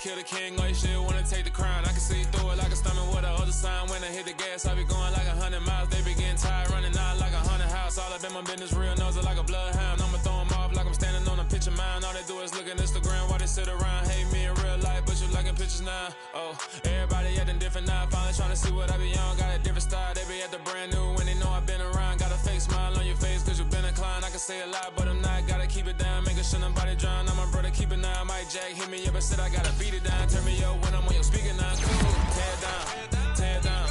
kill the king, or you shit wanna take the crown. I can see through it like a stomach with a other sign. When I hit the gas, I be going like 100 miles. They be getting tired, running out like 100 house. All up in my business, real nose like a bloodhound. I'ma throw them off like I'm standing on a picture mound. All they do is look at Instagram while they sit around. Hate me in real life, but you liking pictures now. Oh, everybody acting different now. Finally trying to see what I be on. Got a different style, they be at the brand new when they know I've been around. Got a fake smile on your face cause you been inclined. I can say a lot, but I'm not. Gotta keep it down, making sure nobody drown. I'm my brother, keep it now. Mike Jack hit me up and said I gotta beat it down. Turn me up when I'm on your speaker now. Cool, tear it down, tear it down,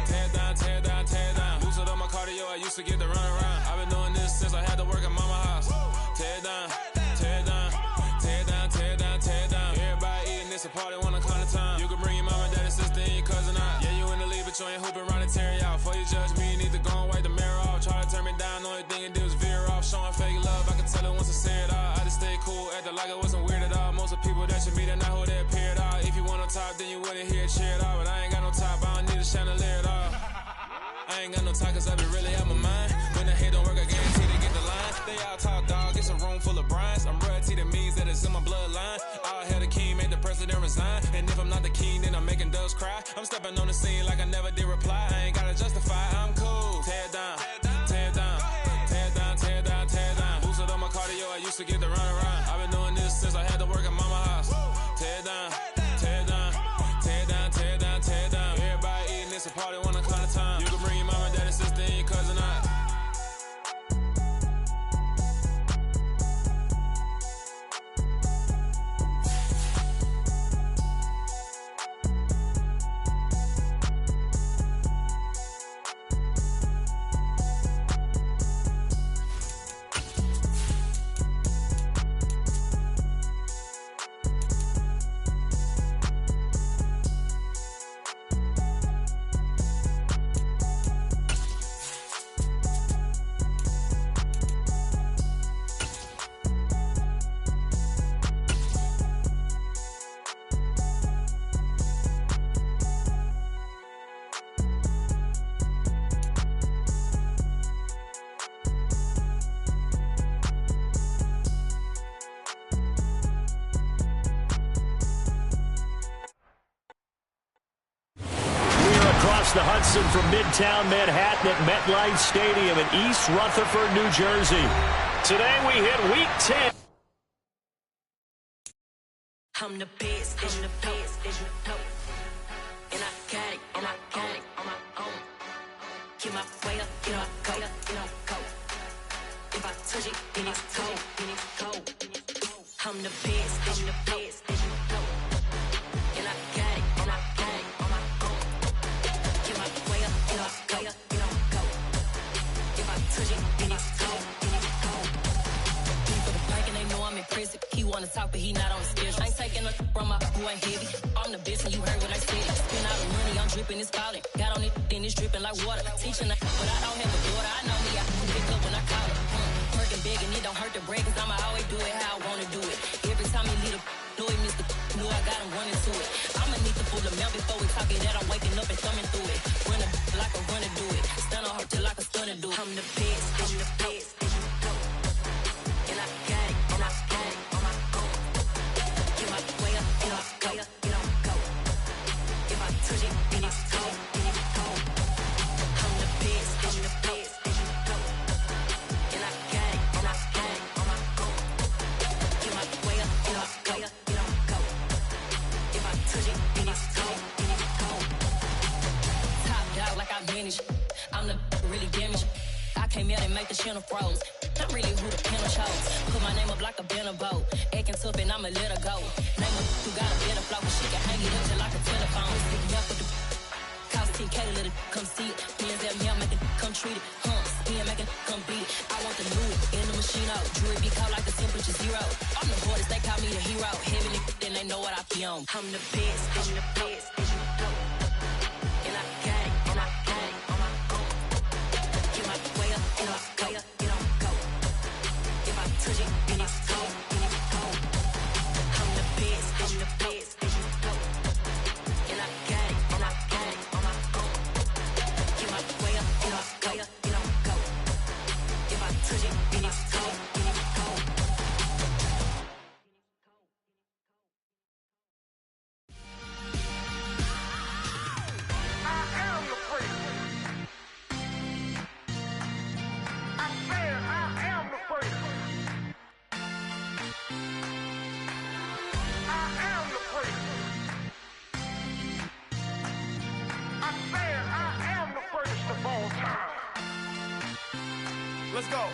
tear it down, tear it down, tear it down. Boosted up my cardio, I used to get to run around. I've been doing this since I had to work at mama house. Tear it down, tear it down, tear it down, tear it down, tear it down. Everybody eating this a party one o'clock of time. You can bring your mama, daddy, sister, and your cousin out. Yeah, you in the lead, but you ain't hooping around and tear out. Before you judge me, you need to go and wipe the mirror off. Try to turn me down, only thing it did was veer off. Showing fake love, I can tell it once I say it all. I just stay cool, acting like it wasn't weird at all. Most of the people that you meet are not who they appear at all. If you want on top, then you wouldn't hear it cheer at all. But I ain't got no top, I don't need a chandelier at all. I ain't got no time cause I be really out my mind. When the head don't work, I guarantee to get the line. They all talk dog, it's a room full of brinds. I'm royalty, that means that it's in my bloodline. All hell the king, made the president resign. And if I'm not the king, then I'm making doves cry. I'm stepping on the scene like I never did reply. I ain't gotta justify, I'm cool. Tear it down, tear it down, tear it down, tear it down, tear it down. Boosted up my cardio, I used to get to run around. I've been doing this since I had to work at mama house. Tear it down, tear it down, tear it down, tear it down, tear it down. Everybody eating this a party one o'clock of time. You can bring your mama, daddy, sister, and your cousin out. Across the Hudson from Midtown Manhattan at MetLife Stadium in East Rutherford, New Jersey. Today we hit Week 10. I'm the best, I'm the best, and I got it, and I got it on my own. Get my way up, get my go, go. If I touch it, then it's cold, then it's cold. I'm the best, I'm the best, and I got it, and I got it on my own. Get my way up, get my go, go. If I touch it, then it's cold, then it's cold. He for the bike and they know I'm in prison. He wanna talk, but he not on the schedule. I ain't taking no from my boy heavy. I'm the best and you heard what I said. Spend all the money, I'm dripping, it's falling. Got on it, then it's dripping like water. Teaching her, but I don't have a daughter. I know me, I can pick up when I call her. Working big and it don't hurt the break, cause I'ma always do it how I wanna do it. Every time he lead a know he missed the know I got him running to it. I'ma need to pull the mount before we talk it that I'm waking up and thumbing through it. Run a like a runner do it. Stun on her till like a stunner do it. I'm the best, I'm the best, and I got it, and I got it on my own. Get my way up, get my go, go. If I touch it, then it's cold, then it's cold. I'm the best, I'm the best, and I got it, and I got it on my own. Get my way up, get my go, go. If I touch it, then it's cold, then it's cold. Top dog like I manage. I'm the really damaged. I came out and make the channel froze. Not really who the panel chose. Put my name up like a banner boat. Acting tough and I'ma let her go. Name her who got a better flow. She can hang it up till like a telephone. Stick me up with the cost 10K to let it come see it. Hands at me, I'm making come treat it. Spin making come beat it. I want the new in the machine out. Jewelry be cold like the temperature 0. I'm the hardest, they call me the hero. Heavy then they know what I be on. I'm the best, I'm the best, and I got it, and I got it on my own. Get my way up, and I go, go. If I touch it, then it's cold, then it's cold. I'm the best, I'm the best, and I got it, and I got it on my own. Get my way up, and I go, go. If I touch it, then it's cold. Let's go.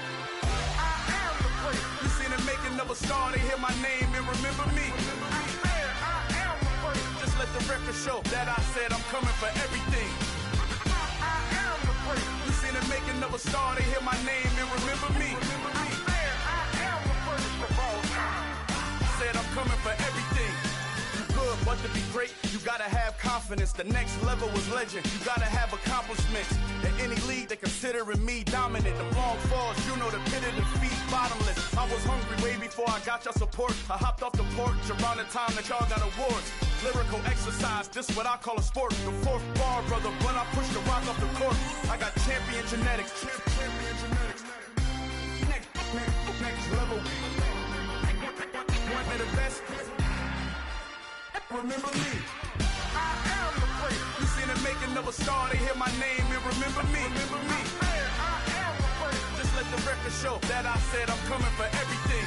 I am the place. You seen the making of a star, they hear my name and remember me. I am the place. Just let the record show that I said I'm coming for everything. I am the place. You seen the making of a star, they hear my name and remember me. I am the first of all time. Said I'm coming for everything. You good, but to be great, you gotta have confidence. The next level was legend. You gotta have accomplishments. In any league, they considering me dominant. The long falls, you know the pit of defeat, bottomless. I was hungry way before I got your support. I hopped off the porch around the time that y'all got awards. Lyrical exercise, this what I call a sport. The fourth bar, brother, when I push the rock off the court. I got champion genetics. Champion genetics. Next level. One of the best. Remember me. I am the place. You seen the making of a star, they hear my name and remember me. I am the place. Just let the record show that I said I'm coming for everything.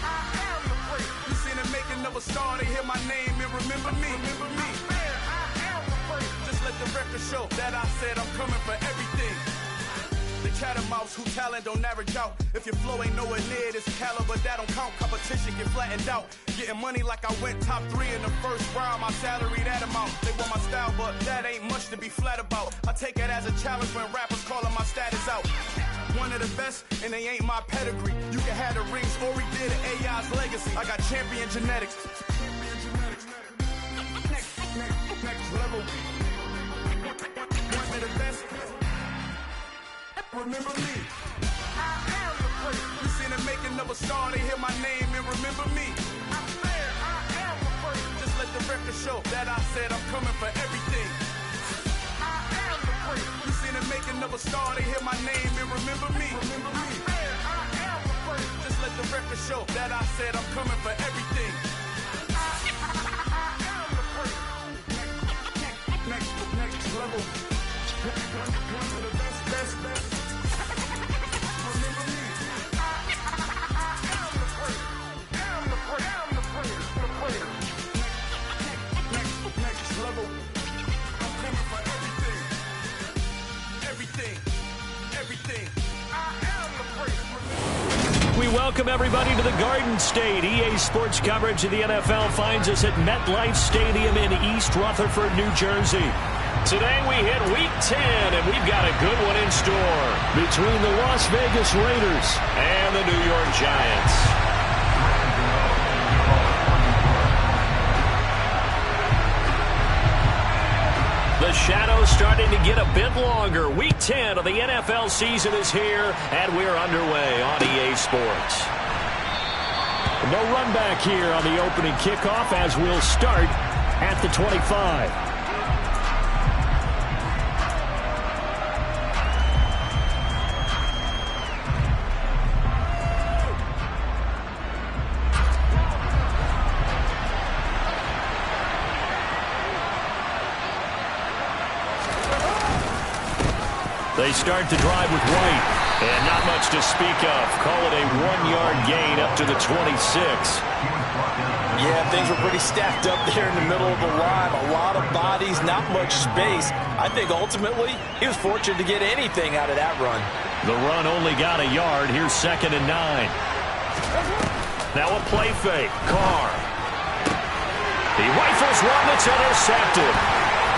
I am the place. You seen the making of a star, they hear my name and remember me. I am the place. Just let the record show that I said I'm coming for everything. The catamounts who talent don't average out. If your flow ain't nowhere near this caliber, that don't count. Competition get flattened out. Getting money like I went top 3 in the first round. My salary that amount. They want my style, but that ain't much to be flat about. I take it as a challenge when rappers calling my status out. One of the best, and they ain't my pedigree. You can have the rings, Ori did it, AI's legacy. I got champion genetics. Next level. One of the best. Remember me. I am the place. You seen the making of a star, they hear my name and remember me. I am the place. Just let the record show that I said I'm coming for everything. I am the place. You seen the making of a star, they hear my name and remember me. I am the place. Just let the record show that I said I'm coming for everything. I am the place. Next level. One of the best. We welcome everybody to the Garden State. EA Sports coverage of the NFL finds us at MetLife Stadium in East Rutherford, New Jersey. Today we hit Week 10, and we've got a good one in store between the Las Vegas Raiders and the New York Giants. The shadow's starting to get a bit longer. Week 10 of the NFL season is here, and we're underway on EA Sports. No run back here on the opening kickoff as we'll start at the 25. They start the drive with White, and not much to speak of. Call it a 1-yard gain up to the 26. Yeah, things were pretty stacked up there in the middle of the line. A lot of bodies, not much space. I think ultimately he was fortunate to get anything out of that run. The run only got a yard. Here's 2nd and 9. Now a play fake. Carr. He rifles one that's intercepted.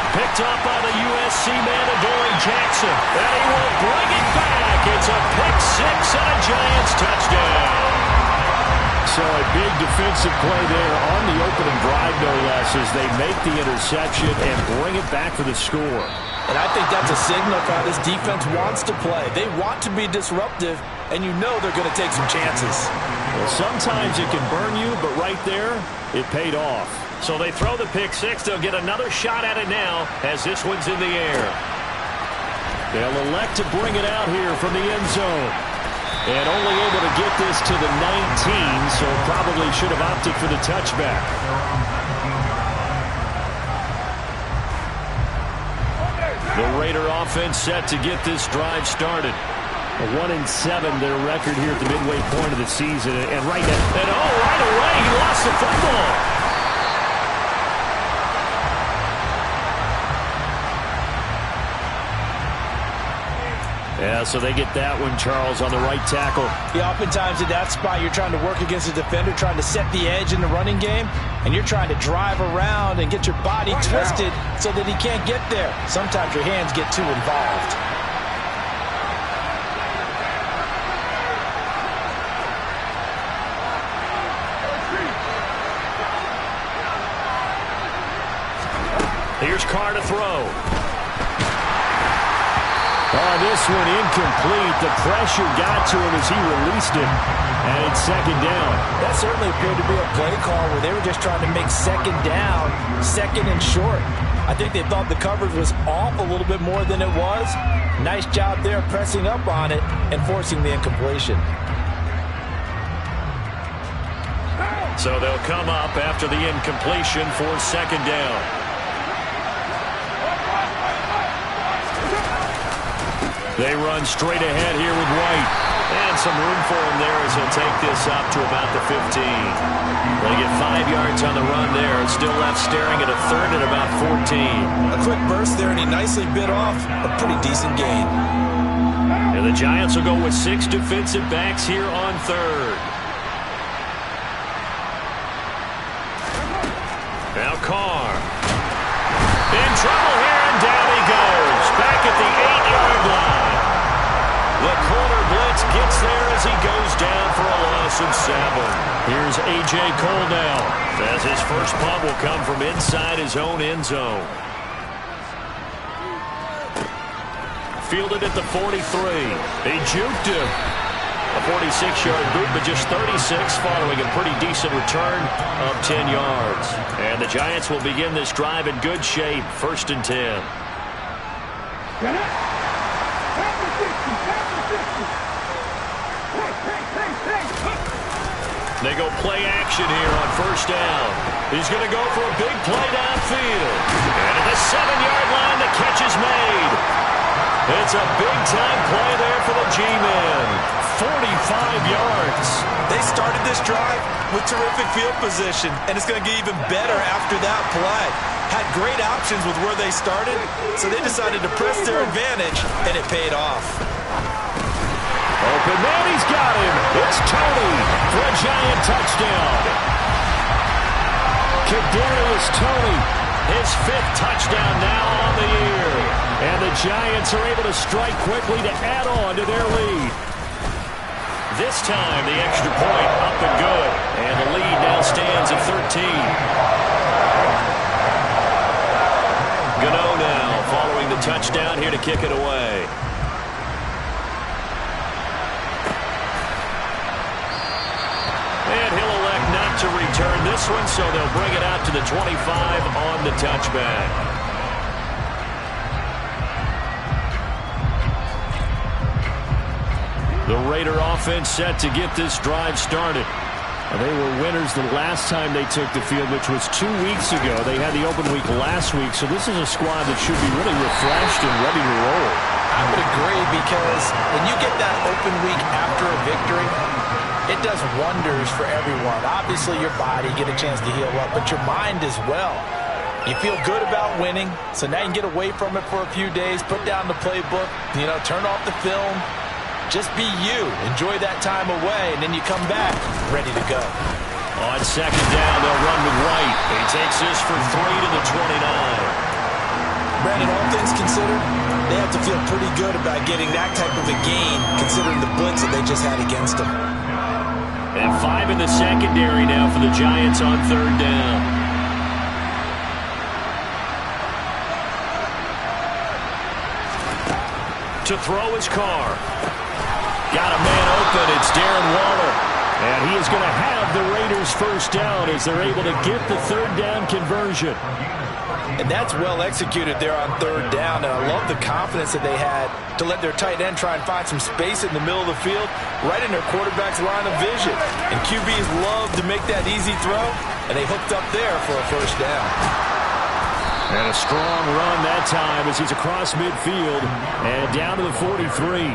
Picked up by the USC man, Adoree Jackson. And he will bring it back. It's a pick six and a Giants touchdown. So a big defensive play there on the opening drive, no less, as they make the interception and bring it back for the score. And I think that's a signal for how this defense wants to play. They want to be disruptive, and you know they're going to take some chances. Well, sometimes it can burn you, but right there, it paid off. So they throw the pick six. They'll get another shot at it now as this one's in the air. They'll elect to bring it out here from the end zone. And only able to get this to the 19, so probably should have opted for the touchback. The Raider offense set to get this drive started. A 1-7 their record here at the midway point of the season. And right away, he lost the football. Yeah, so they get that one, Charles, on the right tackle. Yeah, oftentimes in that spot, you're trying to work against a defender, trying to set the edge in the running game, and you're trying to drive around and get your body twisted so that he can't get there. Sometimes your hands get too involved. Here's Carr to throw. Oh, this one incomplete. The pressure got to him as he released it. And it's second down. That certainly appeared to be a play call where they were just trying to make second down, second and short. I think they thought the coverage was off a little bit more than it was. Nice job there pressing up on it and forcing the incompletion. So they'll come up after the incompletion for second down. They run straight ahead here with White. And some room for him there as he'll take this up to about the 15. They get 5 yards on the run there. Still left staring at a third and about 14. A quick burst there, and he nicely bit off a pretty decent gain. And the Giants will go with 6 defensive backs here on third. Now Carr. In trouble here, and down he goes. Back at the 8-yard line. The corner blitz gets there as he goes down for a loss of 7. Here's A.J. Cole now, as his first punt will come from inside his own end zone. Fielded at the 43. They juked him. A 46-yard boot, but just 36 following a pretty decent return of 10 yards. And the Giants will begin this drive in good shape, 1st and 10. They go play action here on 1st down. He's going to go for a big play downfield. And at the 7-yard line, the catch is made. It's a big-time play there for the G-men. 45 yards. They started this drive with terrific field position, and it's going to get even better after that play. Had great options with where they started, so they decided to press their advantage, and it paid off. Open man, he's got him. It's Toney for a Giant touchdown. Kadarius Toney, his 5th touchdown now on the year. And the Giants are able to strike quickly to add on to their lead. This time, the extra point up and good. And the lead now stands at 13. Gano now following the touchdown here to kick it away. And he'll elect not to return this one, so they'll bring it out to the 25 on the touchback. The Raider offense set to get this drive started. They were winners the last time they took the field, which was 2 weeks ago. They had the open week last week, so this is a squad that should be really refreshed and ready to roll. I would agree, because when you get that open week after a victory, it does wonders for everyone. Obviously, your body, get a chance to heal up, but your mind as well. You feel good about winning, so now you can get away from it for a few days, put down the playbook, turn off the film. Just be you. Enjoy that time away, and then you come back ready to go. On second down, they'll run with White. He takes this for 3 to the 29. Brandon, all things considered, they have to feel pretty good about getting that type of a gain, considering the blitz that they just had against them. And 5 in the secondary now for the Giants on 3rd down. To throw his Carr. Got a man open. It's Darren Waller. And he is going to have the Raiders' first down as they're able to get the 3rd down conversion. And that's well executed there on 3rd down. And I love the confidence that they had to let their tight end try and find some space in the middle of the field, right in their quarterback's line of vision. And QBs love to make that easy throw, and they hooked up there for a first down. And a strong run that time as he's across midfield and down to the 43.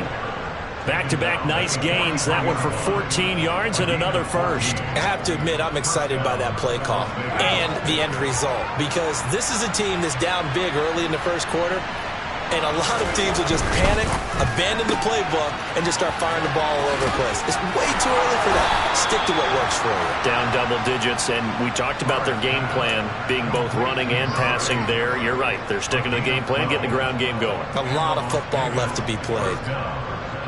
Back-to-back nice gains. That one for 14 yards and another first. I have to admit, I'm excited by that play call and the end result, because this is a team that's down big early in the first quarter, And a lot of teams will just panic, abandon the playbook, and just start firing the ball all over the place. It's way too early for that. Stick to what works for you. Down double digits, and we talked about their game plan being both running and passing there. You're right. They're sticking to the game plan, getting the ground game going. A lot of football left to be played.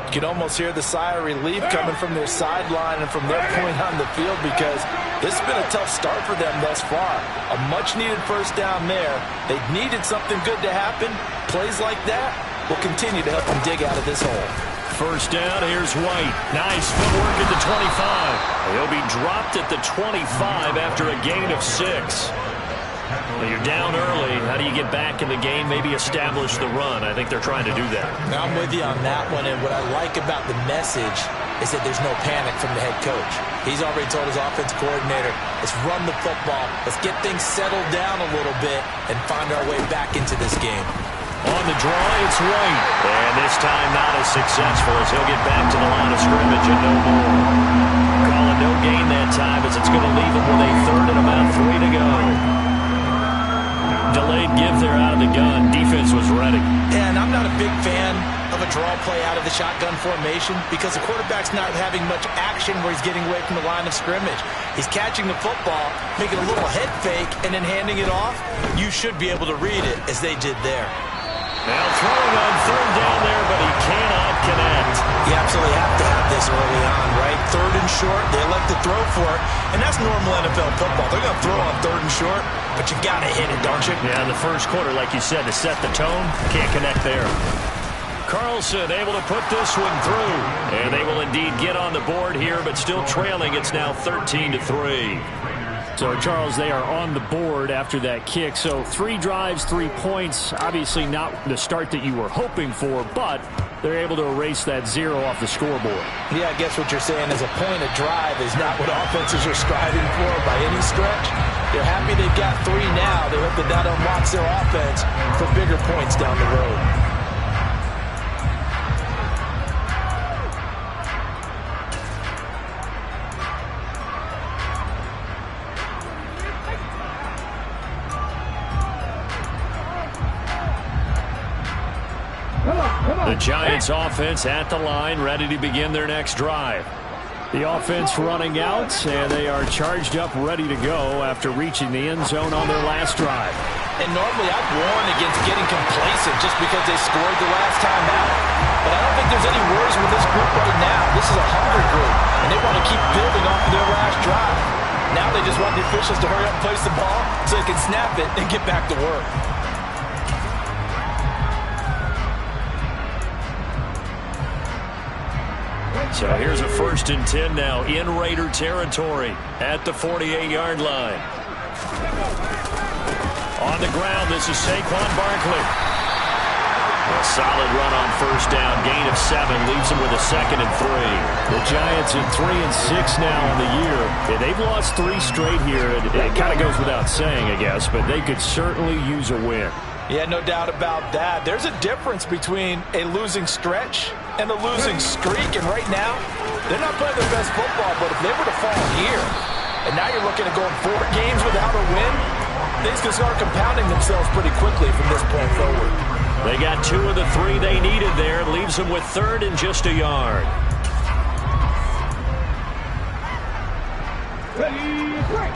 You can almost hear the sigh of relief coming from their sideline and from their point on the field because this has been a tough start for them thus far. A much-needed first down there. They needed something good to happen. Plays like that will continue to help them dig out of this hole. First down, here's White. Nice footwork at the 25. He'll be dropped at the 25 after a gain of 6. Well, you're down early. How do you get back in the game, maybe establish the run? I think they're trying to do that. I'm with you on that one, and what I like about the message is that there's no panic from the head coach. He's already told his offensive coordinator, let's run the football, let's get things settled down a little bit and find our way back into this game. On the draw, it's White. And this time not as successful as he'll get back to the line of scrimmage and no more. Calling no gain that time as it's going to leave him with a third and about 3 to go. Delayed give there out of the gun. Defense was ready. And I'm not a big fan of a draw play out of the shotgun formation because the quarterback's not having much action where he's getting away from the line of scrimmage. He's catching the football, making a little head fake, and then handing it off. You should be able to read it as they did there. Now throwing on third down there, but he cannot connect. You absolutely have to have this early on, right? Third and short, they elect to throw for it, and that's normal NFL football. They're going to throw on third and short, but you got to hit it, don't you? Yeah, in the first quarter, like you said, to set the tone, can't connect there. Carlson able to put this one through, and they will indeed get on the board here, but still trailing. It's now 13-3. So, Charles, they are on the board after that kick. So 3 drives, 3 points. Obviously not the start that you were hoping for, but they're able to erase that 0 off the scoreboard. Yeah, I guess what you're saying is a point of drive is not what offenses are striving for by any stretch. They're happy they've got 3 now. They hope that that unlocks their offense for bigger points down the road. The Giants offense at the line, ready to begin their next drive. The offense running out, and they are charged up, ready to go after reaching the end zone on their last drive. And normally I'd warn against getting complacent just because they scored the last time out. But I don't think there's any worries with this group right now. This is a hungry group, and they want to keep building off of their last drive. Now they just want the officials to hurry up and place the ball so they can snap it and get back to work. So here's a 1st and 10 now in Raider territory at the 48-yard line. On the ground, this is Saquon Barkley. A solid run on first down, gain of 7, leaves him with a 2nd and 3. The Giants at 3 and 6 now on the year. Yeah, they've lost 3 straight here. It kind of goes without saying, I guess, but they could certainly use a win. Yeah, no doubt about that. There's a difference between a losing stretch and a losing streak, and right now, they're not playing their best football, but if they were to fall here, and now you're looking at going 4 games without a win, things can start compounding themselves pretty quickly from this point forward. They got 2 of the 3 they needed there, leaves them with 3rd and just a yard. Ready, break.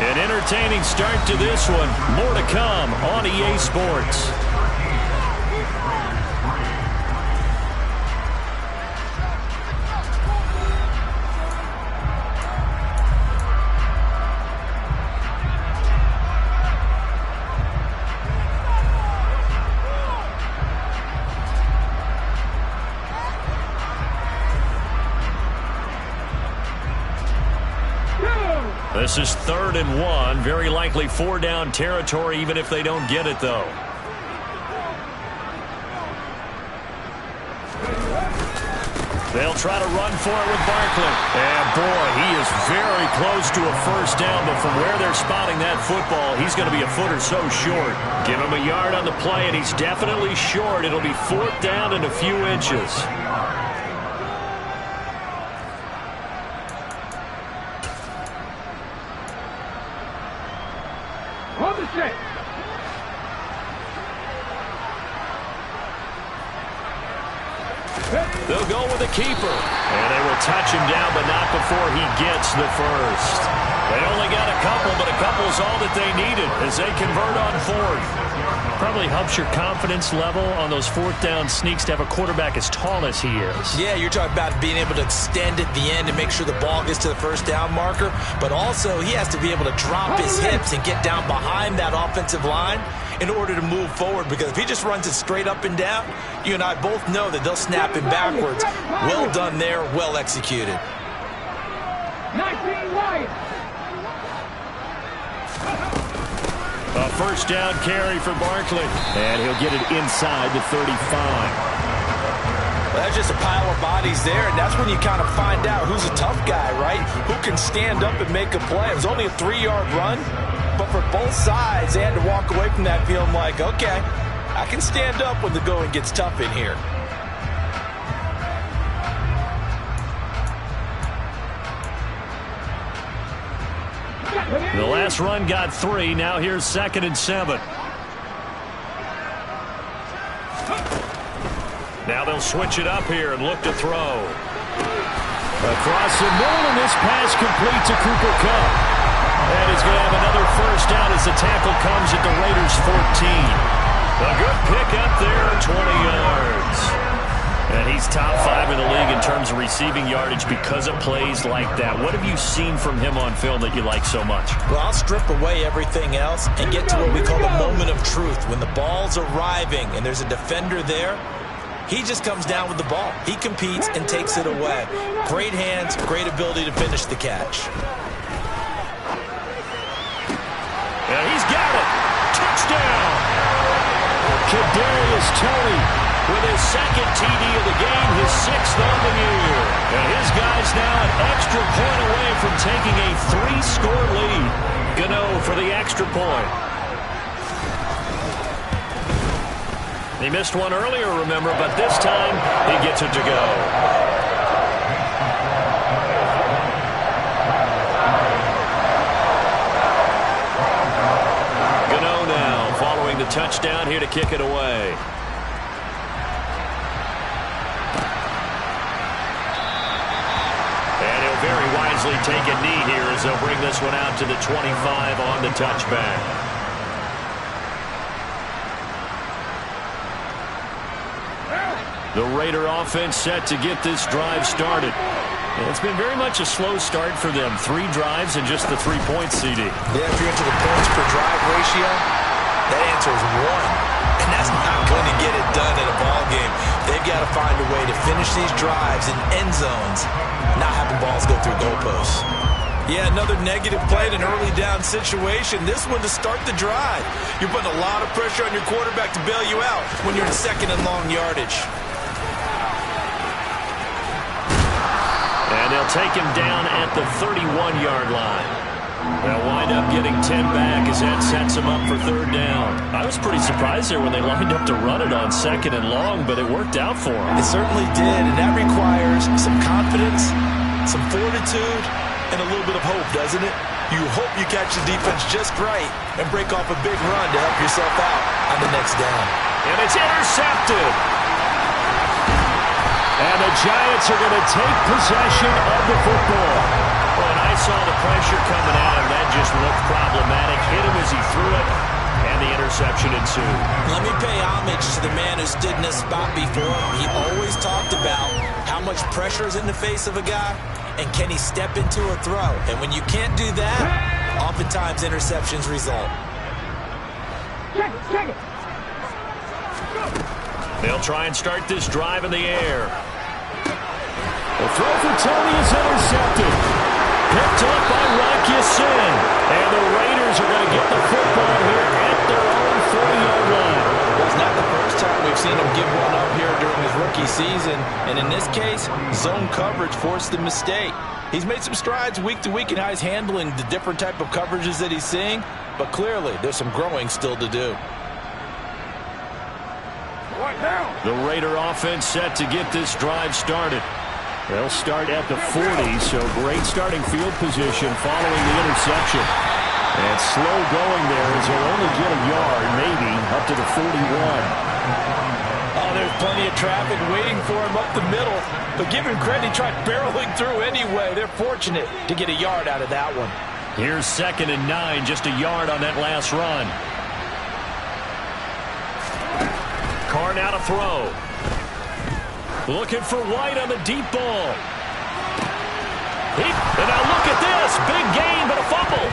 An entertaining start to this one. More to come on EA Sports. This is 3rd and 1. Very likely 4-down territory, even if they don't get it, though. They'll try to run for it with Barkley. And, boy, he is very close to a first down, but from where they're spotting that football, he's going to be a foot or so short. Give him a yard on the play, and he's definitely short. It'll be 4th down and a few inches. They'll go with the keeper. And they will touch him down, but not before he gets the first. They only got a couple, but a couple is all that they needed as they convert on fourth. Probably helps your confidence level on those fourth down sneaks to have a quarterback as tall as he is. Yeah, you're talking about being able to extend at the end and make sure the ball gets to the first down marker, but also he has to be able to drop his hips and get down behind that offensive line in order to move forward, because if he just runs it straight up and down, you and I both know that they'll snap him backwards. Well done there, well executed. 19 right. A first down carry for Barkley. And he'll get it inside the 35. Well, that's just a pile of bodies there, and that's when you kind of find out who's a tough guy, right? Who can stand up and make a play. It was only a 3-yard run, but for both sides, they had to walk away from that feeling like, okay, I can stand up when the going gets tough in here. The last run got 3. Now here's 2nd and 7. Now they'll switch it up here and look to throw. Across the middle, and this pass complete to Cooper Kupp. And he's going to have another first down as the tackle comes at the Raiders' 14. A good pick up there, 20 yards. And he's top 5 in the league in terms of receiving yardage because of plays like that. What have you seen from him on film that you like so much? Well, I'll strip away everything else and get to what we call the moment of truth. When the ball's arriving and there's a defender there, he just comes down with the ball. He competes and takes it away. Great hands, great ability to finish the catch. And he's got it. Touchdown. Kadarius Toney with his 2nd TD of the game, his 6th on the year. And his guy's now an extra point away from taking a 3-score lead. Gano for the extra point. He missed one earlier, remember, but this time he gets it to go. Gano now following the touchdown here to kick it away. Very wisely take a knee here as they'll bring this one out to the 25 on the touchback. The Raider offense set to get this drive started. And it's been very much a slow start for them. 3 drives and just the 3-point CD. Yeah, if you're into the points per drive ratio, that answer is 1. And that's not going to get it done in a ball game. They've got to find a way to finish these drives in end zones, not having balls go through goalposts. Yeah, another negative play in an early down situation. This one to start the drive. You're putting a lot of pressure on your quarterback to bail you out when you're in 2nd and long yardage. And they'll take him down at the 31-yard line. They'll wind up getting 10 back as that sets them up for 3rd down. I was pretty surprised there when they lined up to run it on 2nd and long, but it worked out for them. It certainly did, and that requires some confidence, some fortitude, and a little bit of hope, doesn't it? You hope you catch the defense just right and break off a big run to help yourself out on the next down. And it's intercepted. And the Giants are going to take possession of the football. Well, and I saw the pressure coming at him. That just looked problematic. Hit him as he threw it, and the interception ensued. Let me pay homage to the man who stood in this spot before. He always talked about how much pressure is in the face of a guy, and can he step into a throw. And when you can't do that, oftentimes interceptions result. Check it. They'll try and start this drive in the air. The throw for Toney is intercepted. Picked up by Rocky Sin. And the Raiders are going to get the football here at their own 40-yard line. Well, it's not the first time we've seen him give one up here during his rookie season. And in this case, zone coverage forced the mistake. He's made some strides week to week in how he's handling the different type of coverages that he's seeing. But clearly, there's some growing still to do. The Raider offense set to get this drive started. They'll start at the 40, so great starting field position following the interception. And slow going there as they'll only get a yard, maybe, up to the 41. Oh, there's plenty of traffic waiting for him up the middle. But give him credit, he tried barreling through anyway. They're fortunate to get a yard out of that one. Here's 2nd and 9, just a yard on that last run. Carr now to throw. Looking for White on the deep ball. And now look at this. Big gain, but a fumble.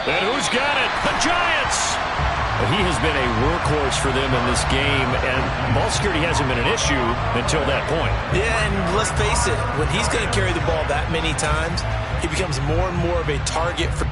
And who's got it? The Giants. He has been a workhorse for them in this game, and ball security hasn't been an issue until that point. Yeah, and let's face it, when he's going to carry the ball that many times, he becomes more and more of a target for...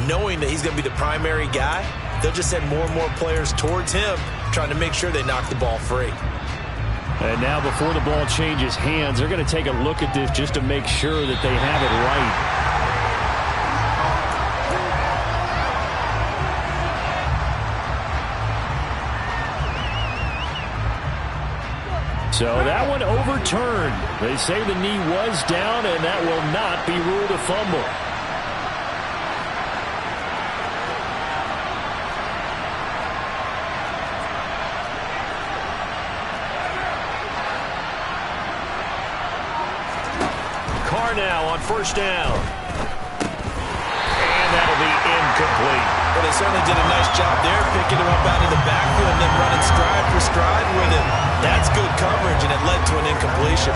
Knowing that he's going to be the primary guy, they'll just send more and more players towards him, trying to make sure they knock the ball free. And now before the ball changes hands, they're going to take a look at this just to make sure that they have it right. So that one overturned. They say the knee was down, and that will not be ruled a fumble. Now on 1st down. And that'll be incomplete. Well, they certainly did a nice job there, picking him up out of the backfield and then running stride for stride with him. That's good coverage, and it led to an incompletion.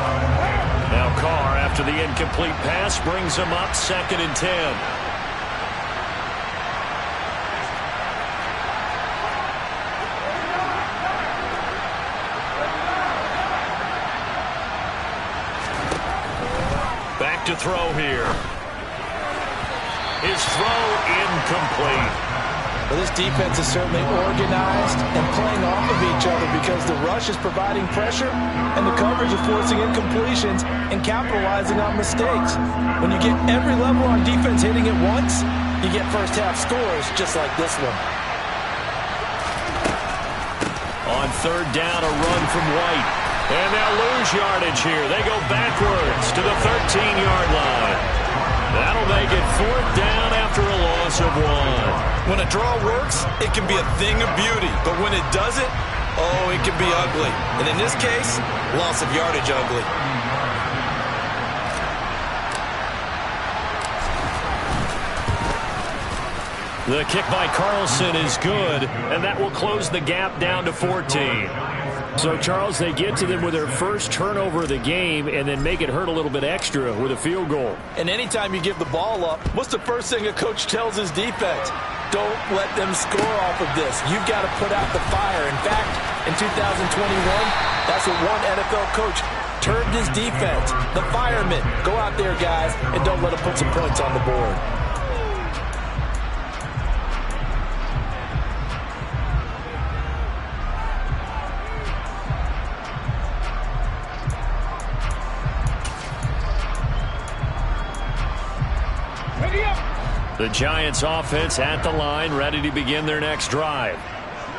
Now Carr, after the incomplete pass, brings him up 2nd and 10. To throw here. His throw incomplete. Well, this defense is certainly organized and playing off of each other because the rush is providing pressure and the coverage is forcing incompletions and capitalizing on mistakes. When you get every level on defense hitting it once, you get first half scores just like this one. On 3rd down, a run from White. And they'll lose yardage here. They go backwards to the 13-yard line. That'll make it 4th down after a loss of 1. When a draw works, it can be a thing of beauty. But when it doesn't, oh, it can be ugly. And in this case, loss of yardage ugly. The kick by Carlson is good, and that will close the gap down to 14. So, Charles, they get to them with their first turnover of the game and then make it hurt a little bit extra with a field goal. And anytime you give the ball up, what's the first thing a coach tells his defense? Don't let them score off of this. You've got to put out the fire. In fact, in 2021, that's what one NFL coach termed his defense. The firemen. Go out there, guys, and don't let them put some points on the board. The Giants offense at the line, ready to begin their next drive.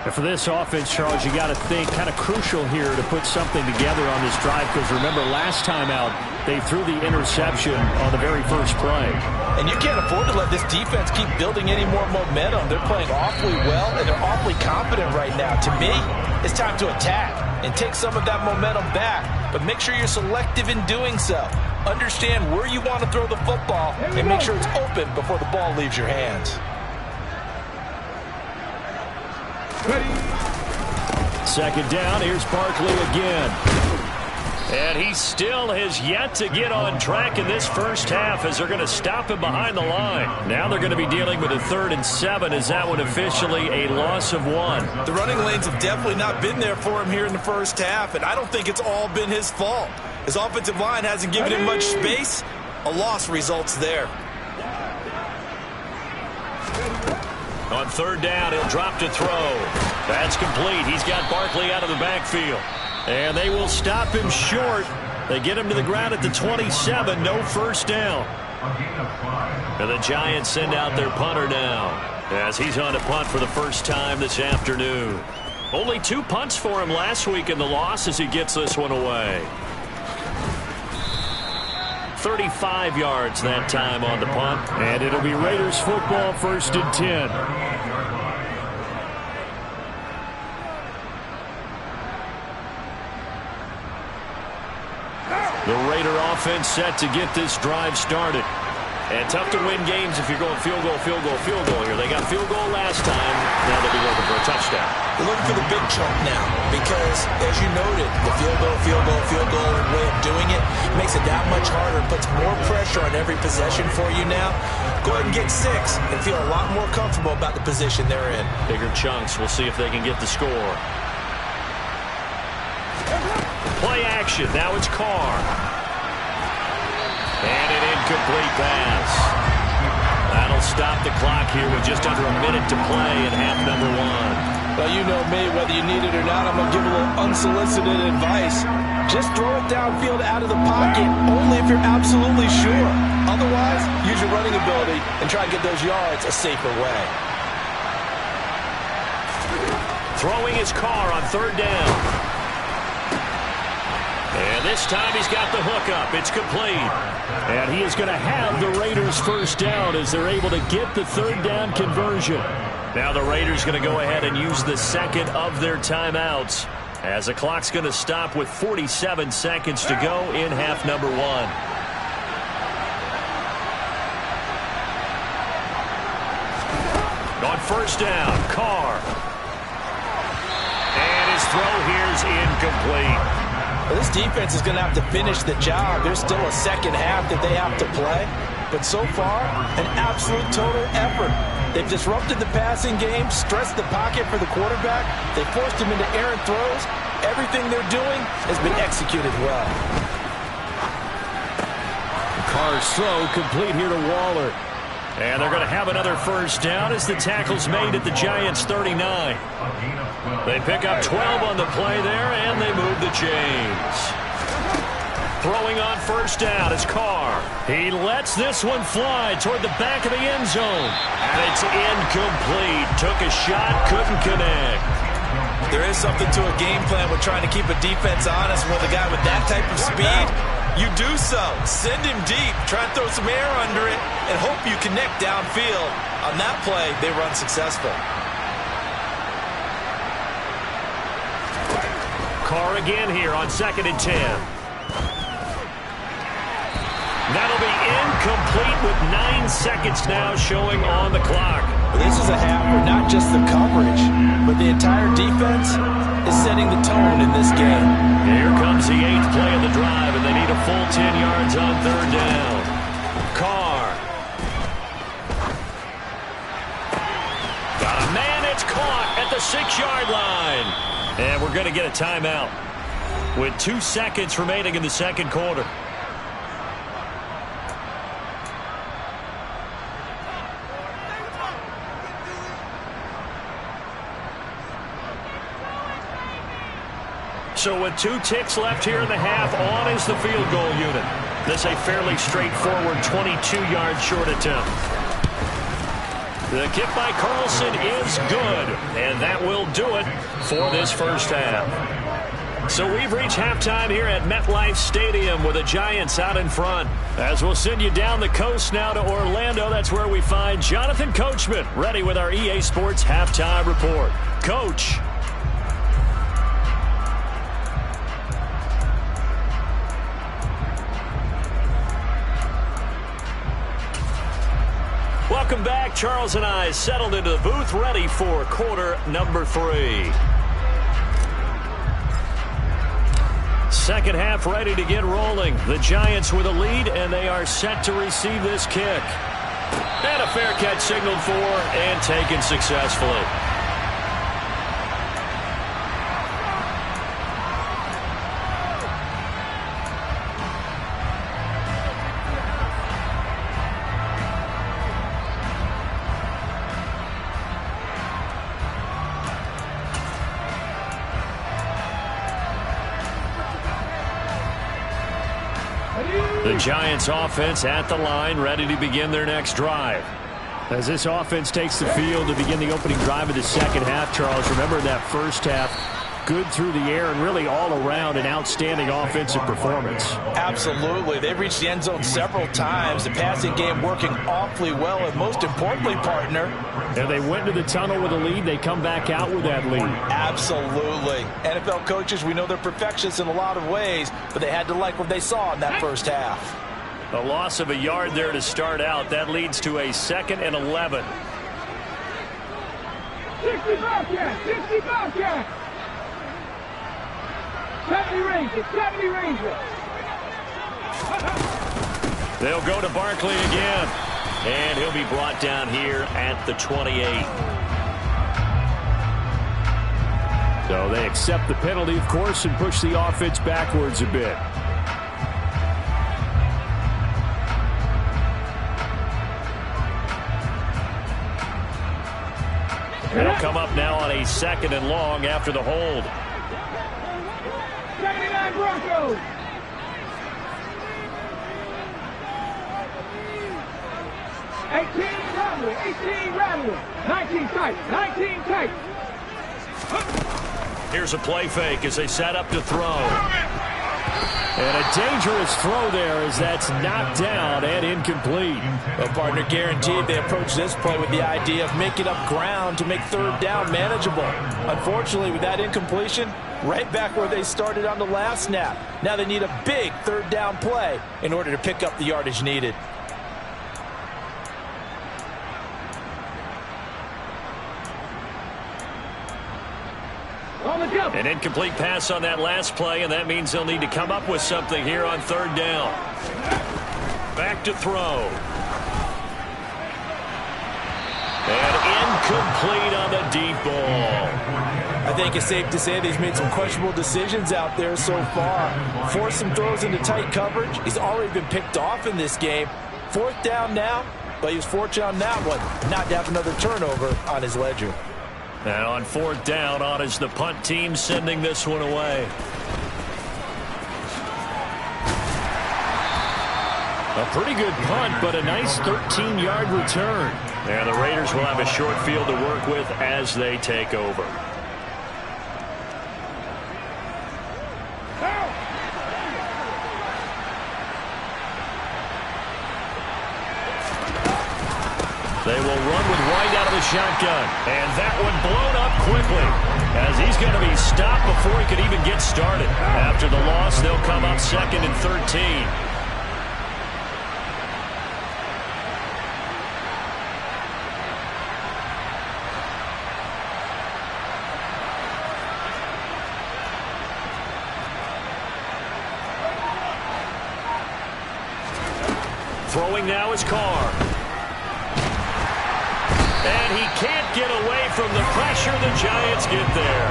And for this offense, Charles, you got to think kind of crucial here to put something together on this drive, because remember last time out, they threw the interception on the very first play. And you can't afford to let this defense keep building any more momentum. They're playing awfully well, and they're awfully confident right now. To me, it's time to attack and take some of that momentum back, but make sure you're selective in doing so. Understand where you want to throw the football and make sure it's open before the ball leaves your hands. Second down, here's Barkley again. And he still has yet to get on track in this first half as they're going to stop him behind the line. Now they're going to be dealing with a 3rd and 7 as that one officially a loss of 1. The running lanes have definitely not been there for him here in the first half, and I don't think it's all been his fault. His offensive line hasn't given him much space. A loss results there. On third down, he'll drop to throw. That's complete. He's got Barkley out of the backfield. And they will stop him short. They get him to the ground at the 27. No first down. And the Giants send out their punter now, as he's on to punt for the first time this afternoon. Only 2 punts for him last week in the loss as he gets this one away. 35 yards that time on the punt. And it'll be Raiders football, 1st and 10. The Raider offense set to get this drive started. And tough to win games if you're going field goal, field goal, field goal here. They got field goal last time. Now they'll be looking for a touchdown. They're looking for the big chunk now because, as you noted, the field goal way of doing it makes it that much harder. Puts more pressure on every possession for you now. Go ahead and get 6 and feel a lot more comfortable about the position they're in. Bigger chunks. We'll see if they can get the score. Play action. Now it's Carr. And an incomplete pass. That'll stop the clock here with just under a minute to play in half number 1. Well, you know me, whether you need it or not, I'm going to give a little unsolicited advice. Just throw it downfield out of the pocket, only if you're absolutely sure. Otherwise, use your running ability and try and get those yards a safer way. Throwing his Carr on third down. And this time he's got the hook up. It's complete. And he is going to have the Raiders first down as they're able to get the third down conversion. Now the Raiders going to go ahead and use the second of their timeouts as the clock's going to stop with 47 seconds to go in half number 1. On first down, Carr. And his throw here's incomplete. Well, this defense is going to have to finish the job. There's still a second half that they have to play. But so far, an absolute total effort. They've disrupted the passing game, stressed the pocket for the quarterback. They forced him into errant throws. Everything they're doing has been executed well. Carr's throw complete here to Waller. And they're going to have another first down as the tackle's made at the Giants' 39. They pick up 12 on the play there, and they move the chains. Throwing on first down is Carr. He lets this one fly toward the back of the end zone. And it's incomplete. Took a shot, couldn't connect. There is something to a game plan with trying to keep a defense honest with a guy with that type of speed. You do so. Send him deep. Try and throw some air under it and hope you connect downfield. On that play, they run successful. Carr again here on 2nd and 10. That'll be incomplete with 9 seconds now showing on the clock. This is a half where not just the coverage, but the entire defense is setting the tone in this game. Here comes the 8th play of the drive, and they need a full 10 yards on third down. Carr. Got a man, it's caught at the 6-yard line. And we're going to get a timeout with 2 seconds remaining in the second quarter. So with 2 ticks left here in the half, on is the field goal unit. This a fairly straightforward 22-yard short attempt. The kick by Carlson is good, and that will do it for this first half. So we've reached halftime here at MetLife Stadium with the Giants out in front. As we'll send you down the coast now to Orlando, that's where we find Jonathan Coachman ready with our EA Sports Halftime Report. Coach. Welcome back. Charles and I settled into the booth, ready for quarter number 3. Second half ready to get rolling. The Giants with a lead, and they are set to receive this kick. And a fair catch signaled for and taken successfully. The Giants offense at the line, ready to begin their next drive. As this offense takes the field to begin the opening drive of the second half, Charles, remember that first half, good through the air and really all around an outstanding offensive performance. Absolutely. They've reached the end zone several times. The passing game working awfully well, and most importantly, partner, and they went to the tunnel with a lead. They come back out with that lead. Absolutely. NFL coaches, we know they're perfectionists in a lot of ways, but they had to like what they saw in that first half. A loss of a yard there to start out. That leads to a 2nd and 11. 60 Bobcats! 60 Bobcats! 70 Rangers! 70 Rangers! They'll go to Barkley again. And he'll be brought down here at the 28. So they accept the penalty, of course, and push the offense backwards a bit. It'll come up now on a 2nd and long after the hold. 79 Broncos! 18 Rattler, 19 tight, 19 tight. Here's a play fake as they set up to throw. And a dangerous throw there as that's knocked down and incomplete. Well, partner, guaranteed they approach this play with the idea of making up ground to make 3rd down manageable. Unfortunately, with that incompletion, right back where they started on the last snap. Now they need a big 3rd down play in order to pick up the yardage needed. An incomplete pass on that last play, and that means they'll need to come up with something here on 3rd down. Back to throw. And incomplete on the deep ball. I think it's safe to say that he's made some questionable decisions out there so far. Forced some throws into tight coverage. He's already been picked off in this game. 4th down now, but he was fortunate on that one not to have another turnover on his ledger. And on 4th down, on is the punt team sending this one away. A pretty good punt, but a nice 13-yard return. And the Raiders will have a short field to work with as they take over. They will run with White out of the shotgun. And that one blown up quickly as he's going to be stopped before he could even get started. After the loss, they'll come up 2nd and 13. Throwing now is Carr. And he can't get away from the pressure. The Giants get there.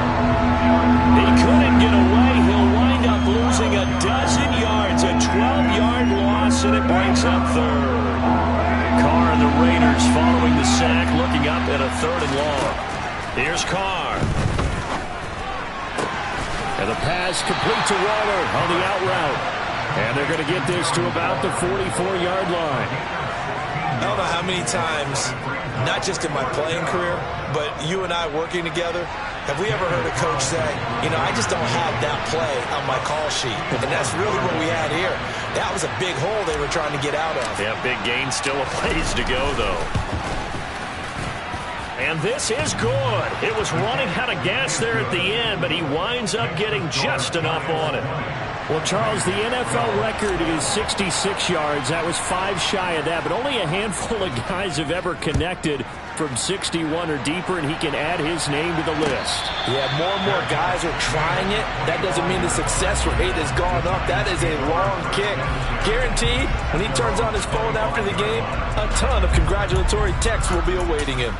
He couldn't get away. He'll wind up losing a dozen yards. A 12-yard loss, and it brings up 3rd. Carr and the Raiders following the sack, looking up at a 3rd and long. Here's Carr. And the pass complete to Waller on the out route. And they're going to get this to about the 44-yard line. I don't know how many times, not just in my playing career, but you and I working together, have we ever heard a coach say, you know, I just don't have that play on my call sheet. And that's really what we had here. That was a big hole they were trying to get out of. Yeah, big gain, still a ways to go, though. And this is good. It was running out of gas there at the end, but he winds up getting just enough on it. Well, Charles, the NFL record is 66 yards. That was 5 shy of that, but only a handful of guys have ever connected from 61 or deeper, and he can add his name to the list. Yeah, more and more guys are trying it. That doesn't mean the success rate has gone up. That is a long kick. Guaranteed, when he turns on his phone after the game, a ton of congratulatory texts will be awaiting him.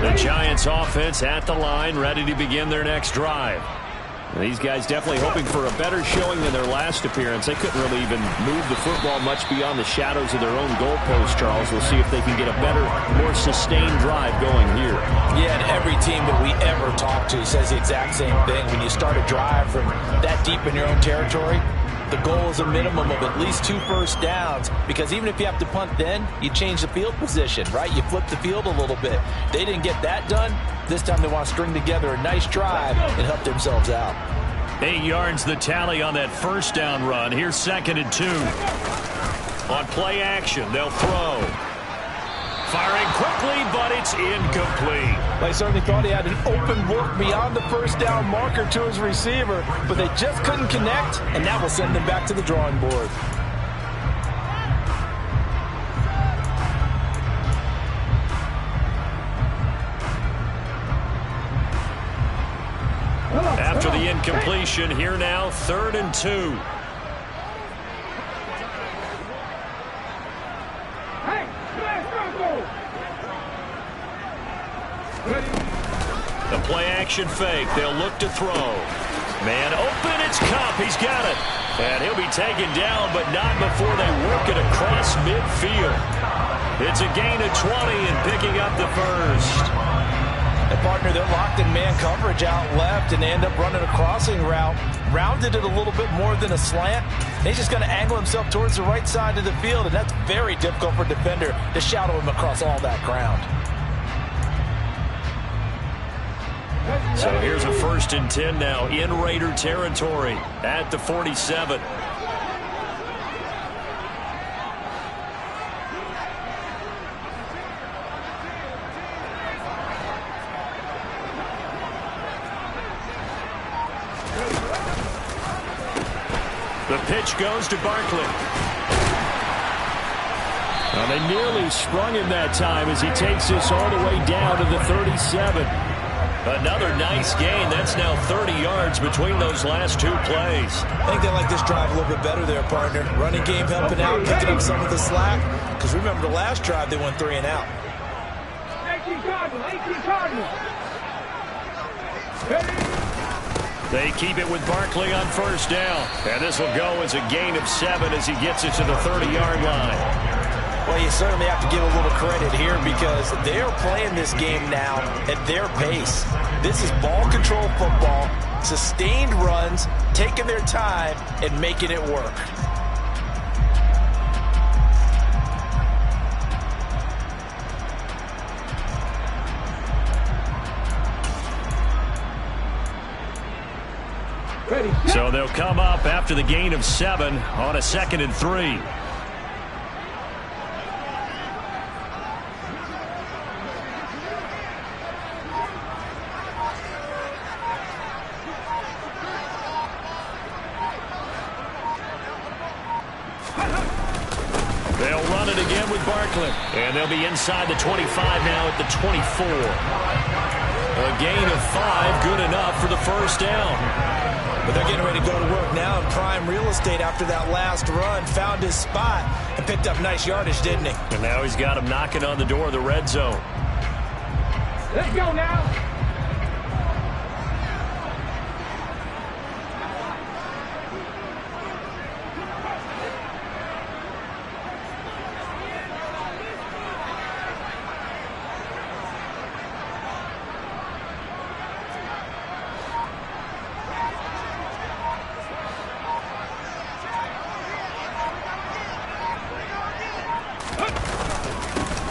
The Giants offense at the line, ready to begin their next drive. These guys definitely hoping for a better showing than their last appearance. They couldn't really even move the football much beyond the shadows of their own goalpost, Charles. We'll see if they can get a better, more sustained drive going here. Yeah, and every team that we ever talk to says the exact same thing. When you start a drive from that deep in your own territory, the goal is a minimum of at least 2 first downs, because even if you have to punt then, you change the field position, right? You flip the field a little bit. They didn't get that done. This time they want to string together a nice drive and help themselves out. 8 yards the tally on that first down run. Here's 2nd and 2. On play action, they'll throw. Firing quickly, but it's incomplete. They certainly thought he had an open look beyond the first down marker to his receiver, but they just couldn't connect, and that will send them back to the drawing board. After the incompletion, here now, 3rd and 2. The play-action fake. They'll look to throw. Man open, it's Kupp. He's got it. And he'll be taken down, but not before they work it across midfield. It's a gain of 20 and picking up the first. And partner, they're locked in man coverage out left, and they end up running a crossing route. Rounded it a little bit more than a slant. He's just going to angle himself towards the right side of the field, and that's very difficult for a defender to shadow him across all that ground. So here's a 1st and 10 now in Raider territory at the 47. The pitch goes to Barkley. Well, they nearly sprung him that time as he takes this all the way down to the 37. Another nice gain. That's now 30 yards between those last 2 plays. I think they like this drive a little bit better there, partner. Running game helping out, picking up some of the slack. Because remember, the last drive, they went 3 and out. 18 Cardinals. They keep it with Barkley on 1st down. And this will go as a gain of 7 as he gets it to the 30-yard line. Well, you certainly have to give a little credit here because they're playing this game now at their pace. This is ball control football, sustained runs, taking their time, and making it work. So they'll come up after the gain of 7 on a 2nd and 3. They'll run it again with Barkley. And they'll be inside the 25 now at the 24. A gain of 5, good enough for the 1st down. But they're getting ready to go to work now in prime real estate after that last run. Found his spot and picked up nice yardage, didn't he? And now he's got him knocking on the door of the red zone. Let's go now.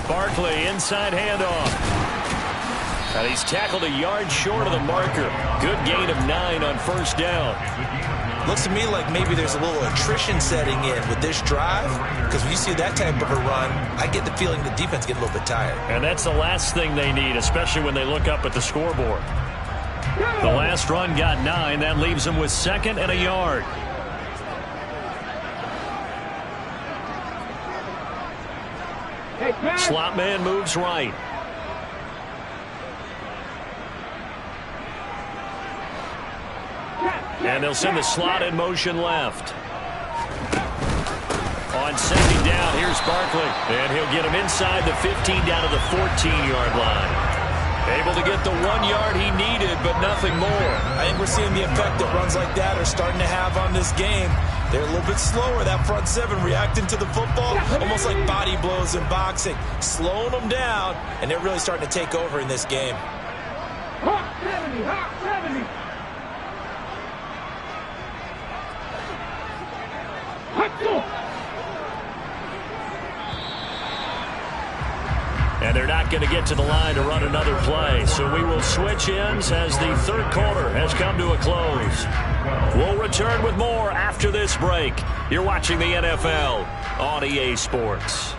Barkley, inside handoff. And he's tackled a yard short of the marker. Good gain of 9 on 1st down. Looks to me like maybe there's a little attrition setting in with this drive, because when you see that type of a run, I get the feeling the defense gets a little bit tired. And that's the last thing they need, especially when they look up at the scoreboard. The last run got 9. That leaves them with 2nd and a yard. Slot man moves right. And they'll send the slot in motion left. On 2nd down, here's Barkley. And he'll get him inside the 15 down to the 14-yard line. Able to get the 1 yard he needed, but nothing more. I think we're seeing the effect that runs like that are starting to have on this game. They're a little bit slower, that front seven, reacting to the football, almost like body blows in boxing, slowing them down, and they're really starting to take over in this game. Hot 70, hot 70. Hot go. And they're not going to get to the line to run another play. So we will switch ends as the third quarter has come to a close. We'll return with more after this break. You're watching the NFL on EA Sports.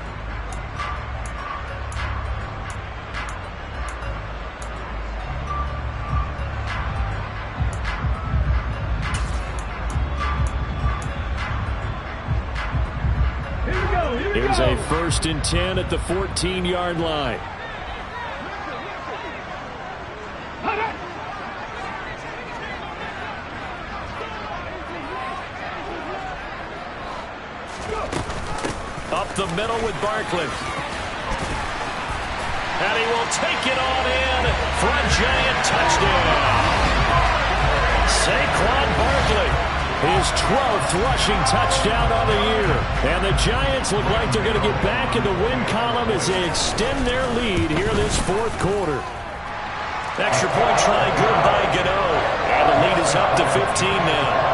Here's a 1st and 10 at the 14-yard line. Up the middle with Barkley. And he will take it on in for a Giant touchdown. Saquon Barkley. His 12th rushing touchdown on the year. And the Giants look like they're going to get back in the win column as they extend their lead here this fourth quarter. Extra point try good by Gano. And the lead is up to 15 now.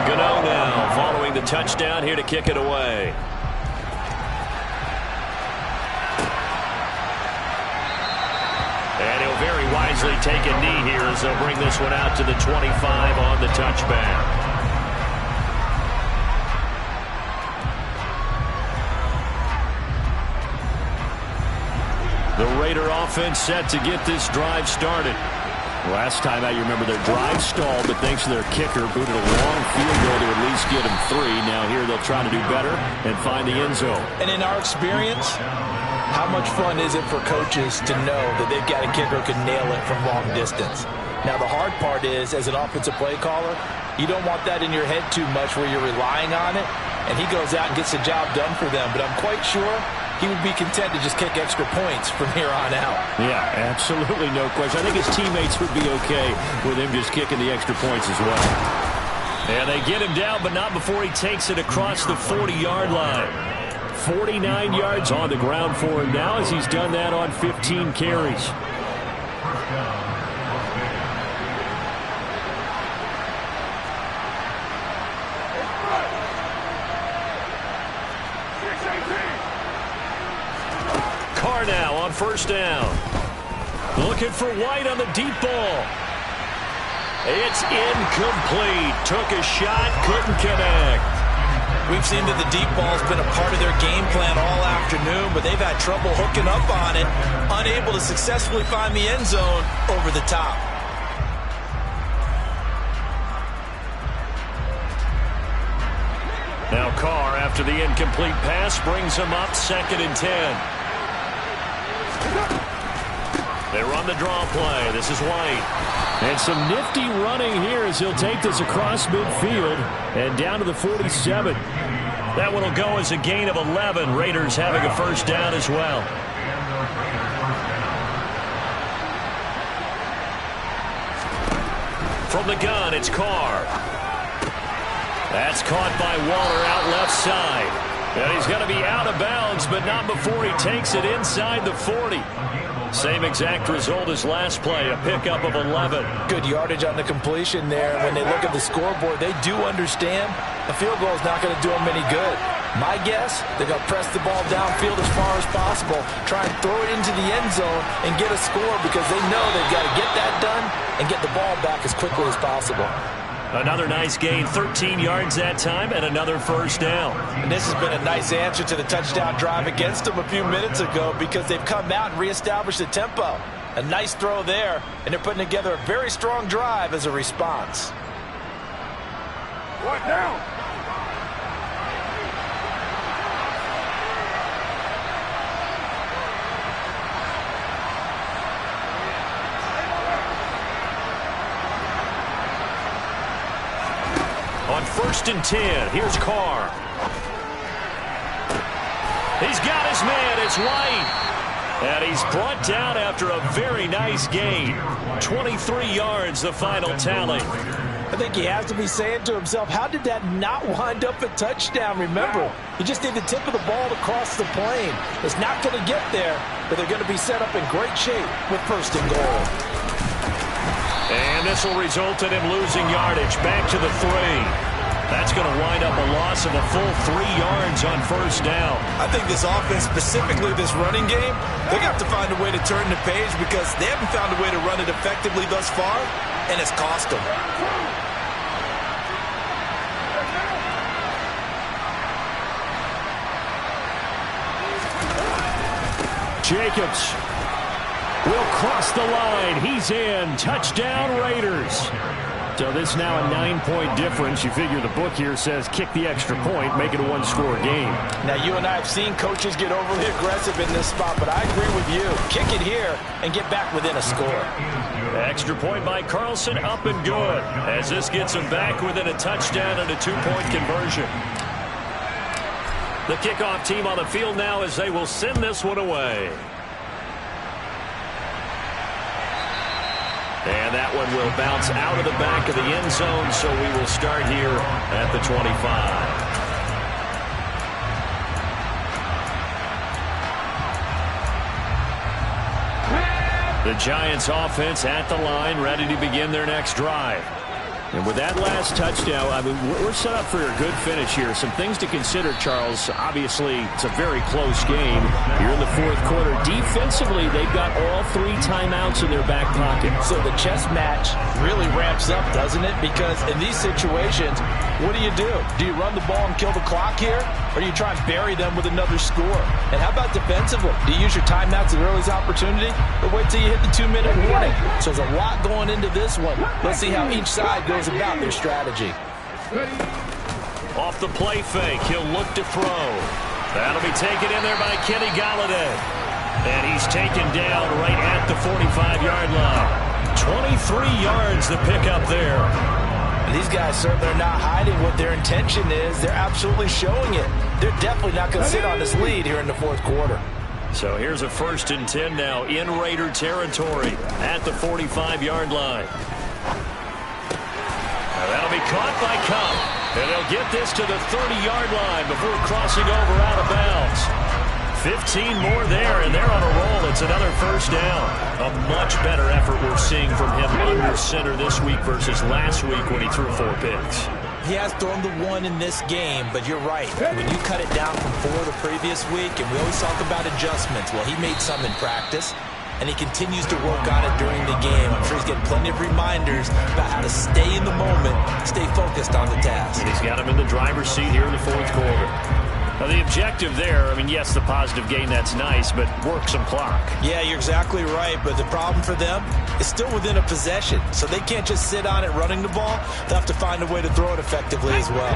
Gano now following the touchdown here to kick it away. And he'll very wisely take a knee here as they'll bring this one out to the 25 on the touchback. The Raider offense set to get this drive started. Last time out, you remember their drive stalled, but thanks to their kicker, booted a long field goal to at least get them 3. Now here they'll try to do better and find the end zone. And in our experience, how much fun is it for coaches to know that they've got a kicker who can nail it from long distance? Now, the hard part is, as an offensive play caller, you don't want that in your head too much where you're relying on it, and he goes out and gets the job done for them. But I'm quite sure he would be content to just kick extra points from here on out. Yeah, absolutely, no question. I think his teammates would be okay with him just kicking the extra points as well. And they get him down, but not before he takes it across the 40-yard line. 49 yards on the ground for him now as he's done that on 15 carries. Carr now on 1st down. Looking for White on the deep ball. It's incomplete. Took a shot, couldn't connect. We've seen that the deep ball's been a part of their game plan all afternoon, but they've had trouble hooking up on it, unable to successfully find the end zone over the top. Now Carr, after the incomplete pass, brings him up 2nd and 10. They run the draw play. This is White. And some nifty running here as he'll take this across midfield and down to the 47. That one will go as a gain of 11. Raiders having a 1st down as well. From the gun, it's Carr. That's caught by Waller out left side. And he's going to be out of bounds, but not before he takes it inside the 40. Same exact result as last play, a pickup of 11. Good yardage on the completion there. When they look at the scoreboard, they do understand a field goal is not going to do them any good. My guess, they're going to press the ball downfield as far as possible, try and throw it into the end zone and get a score because they know they've got to get that done and get the ball back as quickly as possible. Another nice gain, 13 yards that time, and another 1st down. And this has been a nice answer to the touchdown drive against them a few minutes ago because they've come out and reestablished the tempo. A nice throw there, and they're putting together a very strong drive as a response. What now? On 1st and 10, here's Carr. He's got his man. It's White. And he's brought down after a very nice gain. 23 yards, the final tally. I think he has to be saying to himself, how did that not wind up a touchdown? Remember, you just need the tip of the ball to cross the plane. It's not going to get there, but they're going to be set up in great shape with first and goal. And this will result in him losing yardage. Back to the 3. That's going to wind up a loss of a full 3 yards on first down. I think this offense, specifically this running game, they're going to have to find a way to turn the page because they haven't found a way to run it effectively thus far, and it's cost them. Jacobs will cross the line. He's in. Touchdown, Raiders. So this now a 9-point difference. You figure the book here says kick the extra point, make it a one-score game. Now, you and I have seen coaches get overly aggressive in this spot, but I agree with you. Kick it here and get back within a score. Extra point by Carlson, up and good, as this gets him back within a touchdown and a 2-point conversion. The kickoff team on the field now as they will send this one away. And that one will bounce out of the back of the end zone, so we will start here at the 25. The Giants offense at the line, ready to begin their next drive. And with that last touchdown, I mean, we're set up for a good finish here. Some things to consider, Charles. Obviously, it's a very close game here in the fourth quarter. Defensively, they've got all 3 timeouts in their back pocket. So the chess match really ramps up, doesn't it? Because in these situations, what do? Do you run the ball and kill the clock here? Or do you try and bury them with another score? And how about defensively? Do you use your timeouts at the earliest opportunity? Or wait till you hit the 2-minute warning? So there's a lot going into this one. Let's see how each side goes about their strategy. Off the play fake, he'll look to throw. That'll be taken in there by Kenny Golladay. And he's taken down right at the 45-yard line. 23 yards the pickup there. These guys certainly are not hiding what their intention is. They're absolutely showing it. They're definitely not going to sit on this lead here in the fourth quarter. So here's a 1st and 10 now in Raider territory at the 45-yard line. Now that'll be caught by Kupp. And they'll get this to the 30-yard line before crossing over out of bounds. 15 more there, and they're on a roll. It's another first down. A much better effort we're seeing from him under center this week versus last week when he threw 4 picks. He has thrown the 1 in this game, but you're right. When you cut it down from 4 the previous week, and we always talk about adjustments, well, he made some in practice, and he continues to work on it during the game. I'm sure he's getting plenty of reminders about how to stay in the moment, stay focused on the task. And he's got him in the driver's seat here in the fourth quarter. Now, the objective there, I mean, yes, the positive gain, that's nice, but work some clock. Yeah, you're exactly right, but the problem for them is still within a possession, so they can't just sit on it running the ball. They'll have to find a way to throw it effectively as well.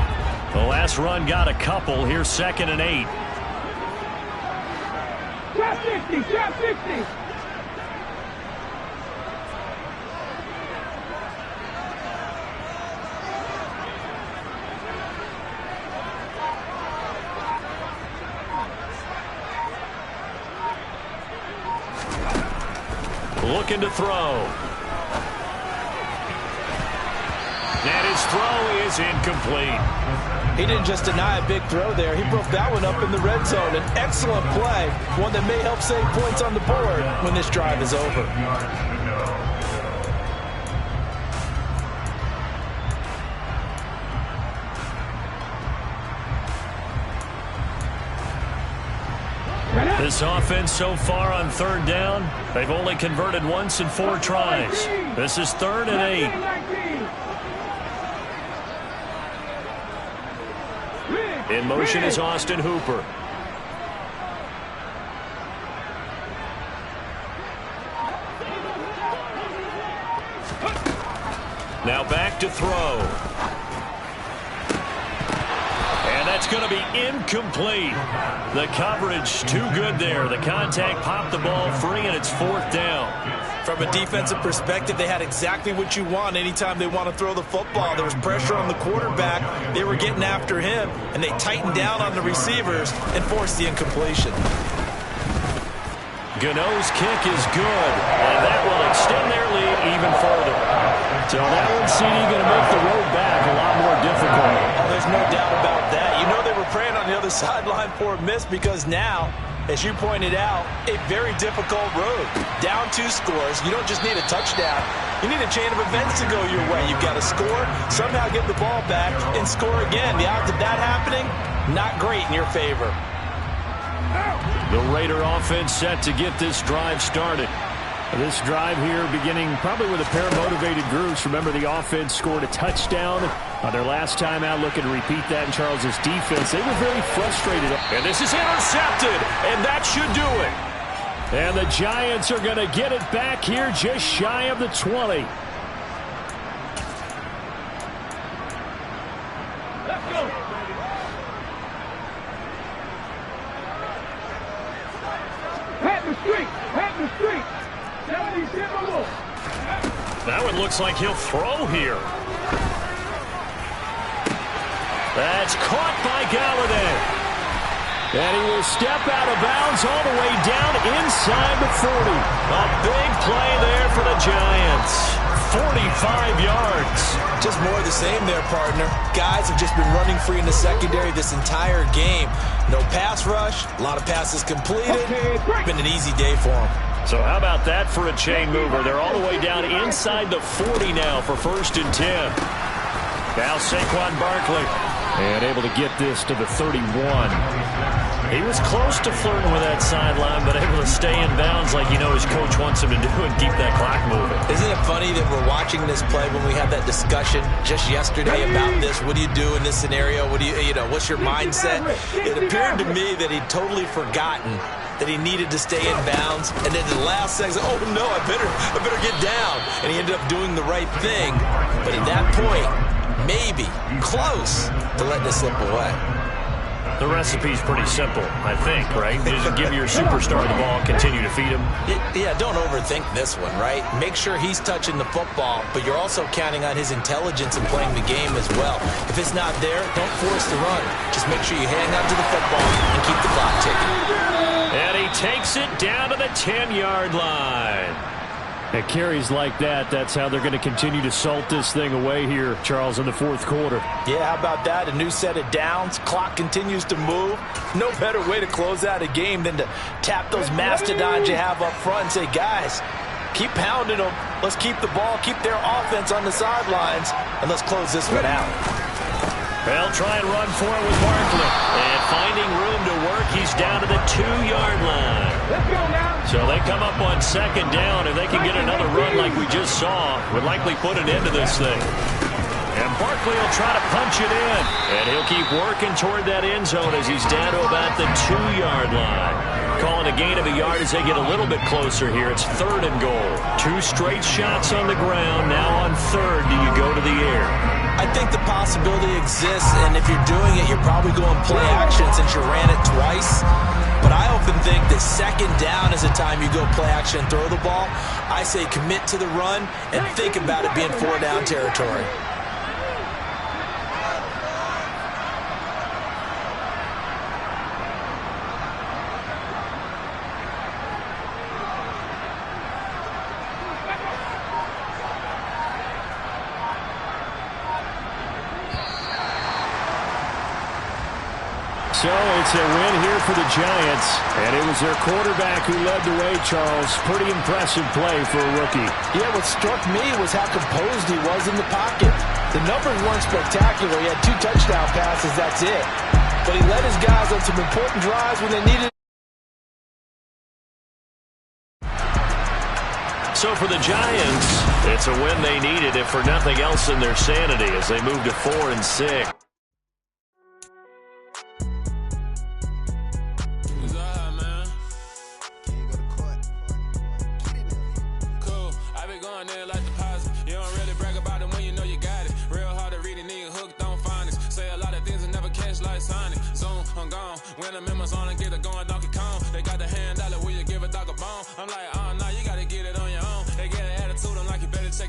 The last run got a couple. Here's 2nd and 8. Trap 60, trap 60. Looking to throw. And his throw is incomplete. He didn't just deny a big throw there. He broke that one up in the red zone. An excellent play, one that may help save points on the board when this drive is over. This offense so far on 3rd down, they've only converted once in 4 tries. This is 3rd and 8. In motion is Austin Hooper. Now back to throw. And that's going to be incomplete. The coverage too good there. The contact popped the ball free, and it's 4th down. From a defensive perspective, they had exactly what you want anytime they want to throw the football. There was pressure on the quarterback. They were getting after him, and they tightened down on the receivers and forced the incompletion. Gano's kick is good, and that will extend their lead even further. So that one, CD, going to make the road back a lot more difficult. Oh, there's no doubt about that. You know they were praying on the other sideline for a miss because now, as you pointed out, a very difficult road. Down 2 scores. You don't just need a touchdown. You need a chain of events to go your way. You've got to score, somehow get the ball back, and score again. The odds of that happening, not great in your favor. The Raider offense set to get this drive started. This drive here beginning probably with a pair of motivated groups. Remember, the offense scored a touchdown on their last time out. Looking to repeat that in Charles's defense. They were very frustrated. And this is intercepted, and that should do it. And the Giants are going to get it back here just shy of the 20. Let's go. Pat the street. Pat the street. 77 more. That one looks like he'll throw here. That's caught by Galladay. And he will step out of bounds all the way down inside the 40. A big play there for the Giants. 45 yards. Just more of the same there, partner. Guys have just been running free in the secondary this entire game. No pass rush, a lot of passes completed. Been an easy day for them. So how about that for a chain mover? They're all the way down inside the 40 now for 1st and 10. Now Saquon Barkley. And able to get this to the 31. He was close to flirting with that sideline, but able to stay in bounds like you know his coach wants him to do and keep that clock moving. Isn't it funny that we're watching this play when we had that discussion just yesterday about this? What do you do in this scenario? What do you know, what's your mindset? It appeared to me that he'd totally forgotten that he needed to stay in bounds, and then the last second, oh no, I better get down. And he ended up doing the right thing. But at that point, maybe close to letting it slip away. The recipe's pretty simple, I think, right? Just give your superstar the ball, continue to feed him. Yeah, don't overthink this one, right? Make sure he's touching the football, but you're also counting on his intelligence in playing the game as well. If it's not there, don't force the run. Just make sure you hang on to the football and keep the clock ticking. And he takes it down to the 10-yard line. At carries like that, that's how they're going to continue to salt this thing away here, Charles, in the 4th quarter. Yeah, how about that? A new set of downs. Clock continues to move. No better way to close out a game than to tap those mastodons you have up front and say, guys, keep pounding them. Let's keep the ball, keep their offense on the sidelines, and let's close this one out. They'll try and run for it with Barkley. And finding room to work, he's down to the 2-yard line. Let's go now. So they come up on 2nd down, and they can get another run like we just saw. Would likely put an end to this thing. And Barkley will try to punch it in. And he'll keep working toward that end zone as he's down to about the 2-yard line. Calling a gain of a yard as they get a little bit closer here. It's 3rd and goal. 2 straight shots on the ground. Now on 3rd, do you go to the air? I think the possibility exists, and if you're doing it, you're probably going play action since you ran it twice. But I often think that 2nd down is the time you go play action and throw the ball. I say commit to the run and think about it being 4-down territory. So it's a win here for the Giants, and it was their quarterback who led the way, Charles. Pretty impressive play for a rookie. Yeah, what struck me was how composed he was in the pocket. The numbers weren't spectacular. He had 2 touchdown passes, that's it. But he led his guys on some important drives when they needed. So for the Giants, it's a win they needed, if for nothing else in their sanity, as they move to 4-6. I'm gone. When the members on and get it going, Donkey Kong. They got the hand dollar, will you give a dog a bone? I'm like, oh, no, you gotta get it on your own. They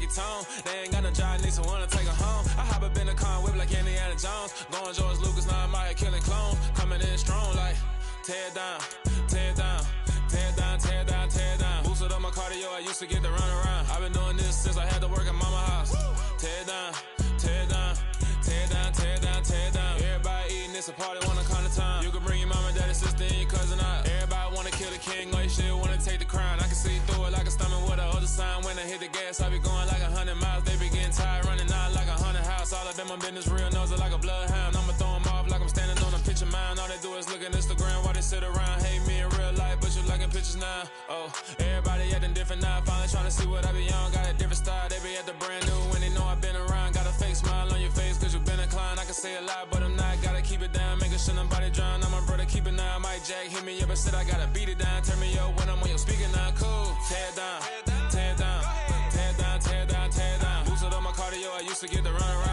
your tone. They ain't got no job, need someone to take her home. I hop up in the car, whip like Indiana Jones. Going George Lucas, now I'm out here killing clones. Coming in strong like, tear down, tear down, tear down, tear down, tear down. Boosted up my cardio, I used to get to run around. I've been doing this since I had to work at mama house. Tear down, tear down, tear down, tear down, tear down. Everybody eating, it's a party, wanna come to time. You can bring your mama, daddy, sister, and your cousin out. Everybody wanna kill the king, or you shit wanna take the crown. I can see through it like a stomach with a other sign. When I hit the gas, I be going like 100 miles. They be getting tired, running out like 100 house. All up in my business, real nose it like a bloodhound. I'ma throw them off like I'm standing on a picture mound. All they do is look at Instagram while they sit around. Hate me in real life, but you liking pictures now. Oh, everybody acting different now. Finally trying to see what I be on. Got a different style, they be at the brand new when they know I've been around. Got a fake smile on your face, cause you been inclined. I can say a lot, but I'm not. Gotta keep it down, making sure nobody drown. I'm my brother, keep it now. Mike Jack hit me up and said I gotta beat it down. Turn me up when I'm on your speaker now. Cool, tear down, tear down, tear down, tear down, tear down. Boosted up my cardio, I used to get to run around.